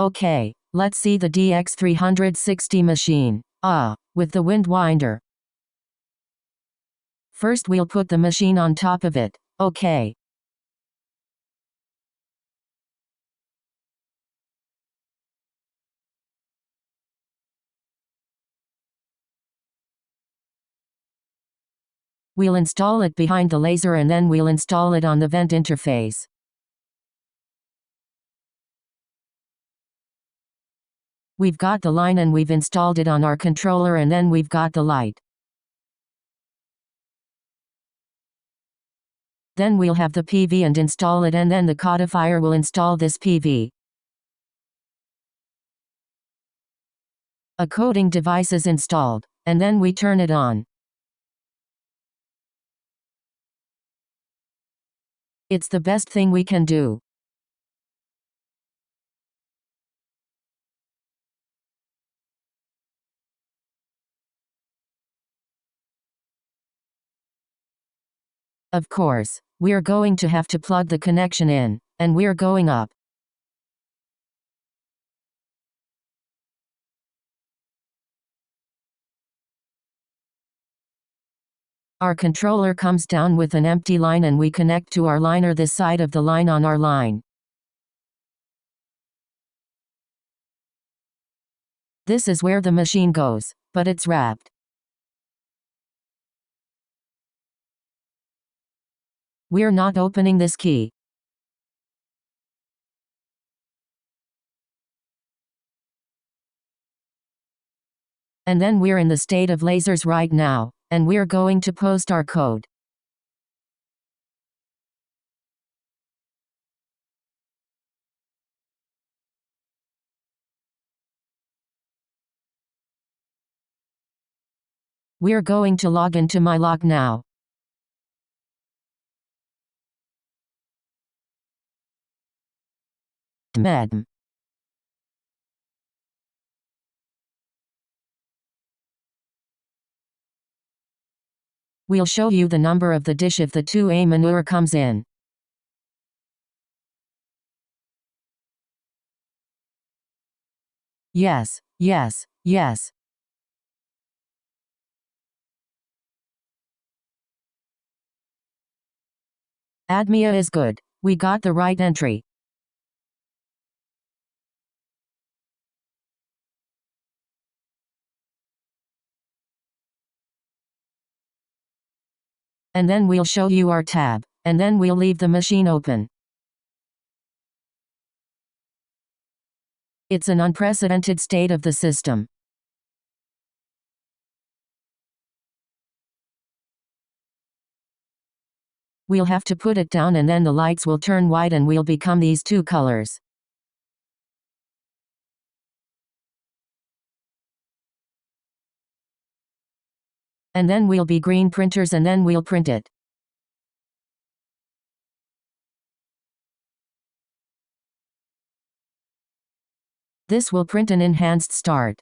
Okay, let's see the DX360 machine. With the wind winder. First we'll put the machine on top of it. Okay. We'll install it behind the laser and then we'll install it on the vent interface. We've got the line and we've installed it on our controller and then we've got the light. Then we'll have the PV and install it and then the codifier will install this PV. A coding device is installed, and then we turn it on. It's the best thing we can do. Of course, we're going to have to plug the connection in, and we're going up. Our controller comes down with an empty line and we connect to our liner this side of the line on our line. This is where the machine goes, but it's wrapped. We're not opening this key. And then we're in the state of lasers right now, and we're going to post our code. We're going to log into my log now. Med. We'll show you the number of the dish if the 2A manure comes in. Yes, yes, yes. Admia is good. We got the right entry. And then we'll show you our tab, and then we'll leave the machine open. It's an unprecedented state of the system. We'll have to put it down and then the lights will turn white and we'll become these two colors. And then we'll be green printers and then we'll print it. This will print an enhanced start.